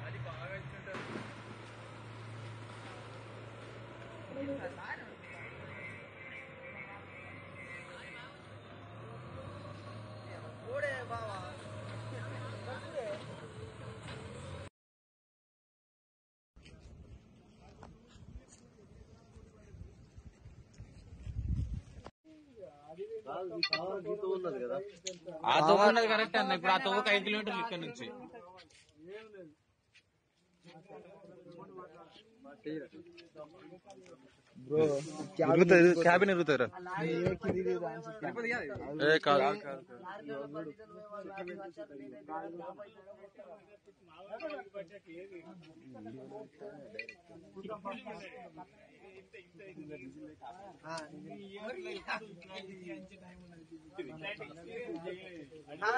అది బాగా ఇచ్చుంటారు. బావా ఆ తవ్వ ఉన్నది కరెక్ట్ అన్న. ఇప్పుడు ఆ తవ్వకు 5 కిలోమీటర్లు ఇక్కడ నుంచి. క్యాబిన్ ఎరుగుతారా కాదు.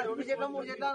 రెండు చెట్ల 3 చెట్ల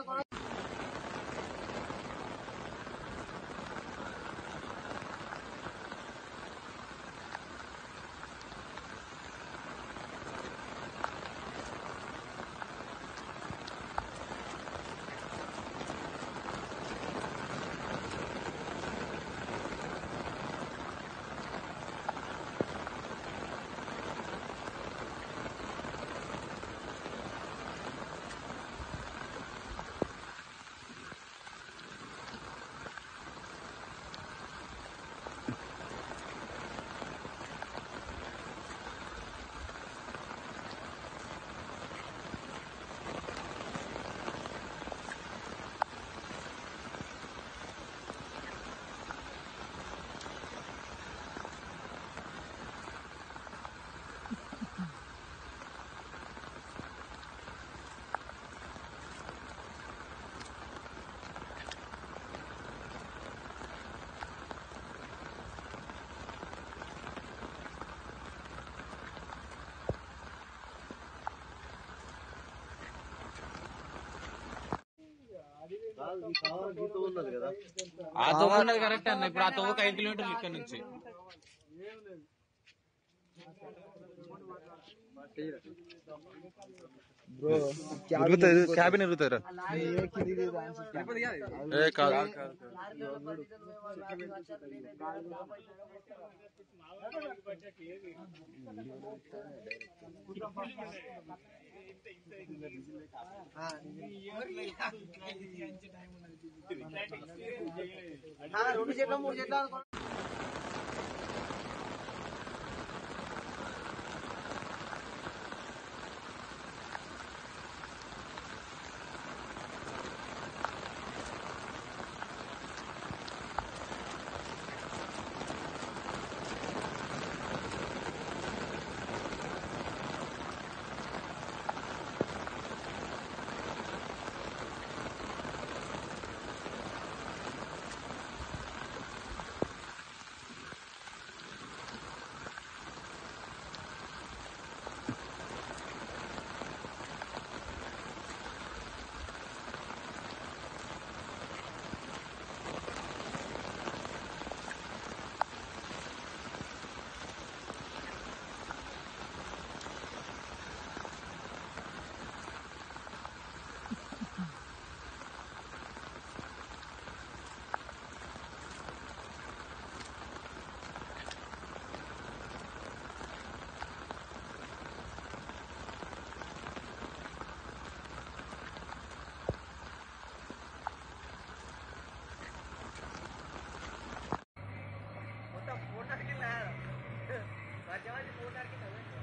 ఆ తవ్వ ఉన్నది కరెక్ట్ అన్న. ఇప్పుడు ఆ తవ్వకు 5 కిలోమీటర్లు ఇక్కడ నుంచి. క్యాబిన్ ఎరుగుతారా కాదు. రెండు చెట్ల 3 చెట్ల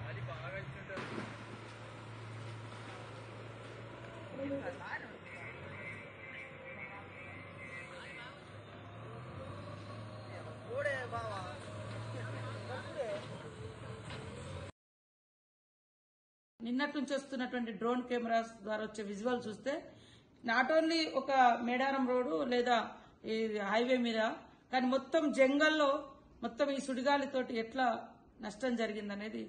అది బాగా ఇచ్చుంటారు. బావా నిన్నటి నుంచి వస్తున్నటువంటి డ్రోన్ కెమెరాస్ ద్వారా వచ్చే విజువల్ చూస్తే నాట్ ఓన్లీ ఒక మేడారం రోడ్డు లేదా ఈ హైవే మీద, కానీ మొత్తం జంగల్లో మొత్తం ఈ సుడిగాలితోటి ఎట్లా నష్టం జరిగిందనేది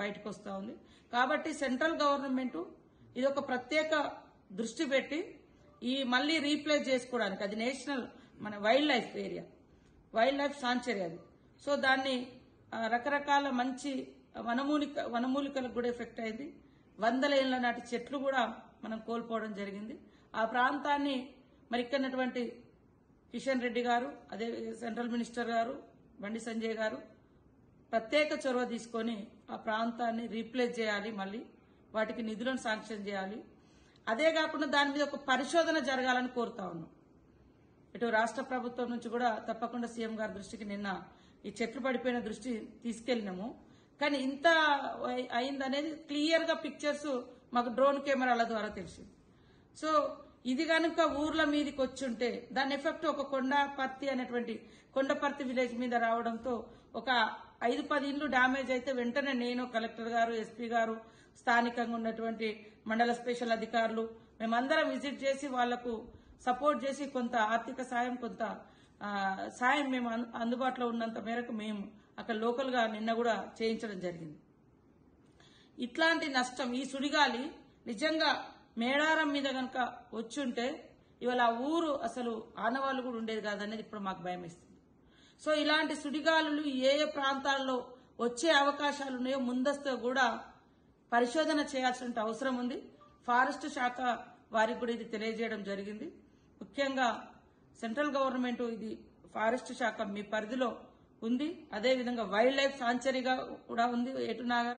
బయటకు వస్తా ఉంది. కాబట్టి సెంట్రల్ గవర్నమెంట్ ఇది ఒక ప్రత్యేక దృష్టి పెట్టి ఈ మళ్లీ రీప్లేస్ చేసుకోవడానికి, అది నేషనల్ మన wild life area, wild life sanctuary అది. సో దాన్ని రకరకాల మంచి వనమూలికలకు కూడా ఎఫెక్ట్ అయింది. 100 ఏళ్ల నాటి చెట్లు కూడా మనం కోల్పోవడం జరిగింది. ఆ ప్రాంతాన్ని మరి ఇక్కడటువంటి కిషన్ రెడ్డి గారు, అదే సెంట్రల్ మినిస్టర్ గారు బండి సంజయ్ గారు ప్రత్యేక చొరవ తీసుకొని ఆ ప్రాంతాన్ని రీప్లేస్ చేయాలి, మళ్ళీ వాటికి నిధులను శాంక్షన్ చేయాలి. అదే కాకుండా దాని మీద ఒక పరిశోధన జరగాలని కోరుతా ఉన్నాం. ఇటు రాష్ట్ర ప్రభుత్వం నుంచి కూడా తప్పకుండా సీఎం గారి దృష్టికి నిన్న ఈ చెట్లు పడిపోయిన దృష్టి తీసుకెళ్లినాము. కానీ ఇంత అయిందనేది క్లియర్ గా పిక్చర్స్ మాకు డ్రోన్ కెమెరాల ద్వారా తెలిసింది. సో ఇది కనుక ఊర్ల మీదకి వచ్చుంటే దాని ఎఫెక్ట్ ఒక కొండపర్తి అనేటువంటి కొండపర్తి విలేజ్ మీద రావడంతో ఒక 5-10 ఇండ్లు డ్యామేజ్ అయితే వెంటనే నేను, కలెక్టర్ గారు, ఎస్పీ గారు, స్థానికంగా ఉన్నటువంటి మండల స్పెషల్ అధికారులు మేమందరం విజిట్ చేసి వాళ్లకు సపోర్ట్ చేసి కొంత ఆర్థిక సాయం, కొంత సాయం మేము అందుబాటులో ఉన్నంత మేరకు మేము అక్కడ లోకల్ గా నిన్న కూడా చేయించడం జరిగింది. ఇట్లాంటి నష్టం ఈ సుడిగాలి నిజంగా మేడారం మీద గనక వచ్చుంటే ఇవాళ ఆ ఊరు అసలు ఆనవాళ్లు కూడా ఉండేది కాదనేది ఇప్పుడు మాకు భయం వేస్తుంది. సో ఇలాంటి సుడిగాలులు ఏ ఏ ప్రాంతాల్లో వచ్చే అవకాశాలు ఉన్నాయో ముందస్తు కూడా పరిశోధన చేయాల్సిన అవసరం ఉంది. ఫారెస్ట్ శాఖ వారికి కూడా ఇది తెలియజేయడం జరిగింది. ముఖ్యంగా సెంట్రల్ గవర్నమెంట్ ఇది ఫారెస్ట్ శాఖ మీ పరిధిలో ఉంది, అదేవిధంగా వైల్డ్ లైఫ్ సాంచురీగా కూడా ఉంది ఏటునాగర్.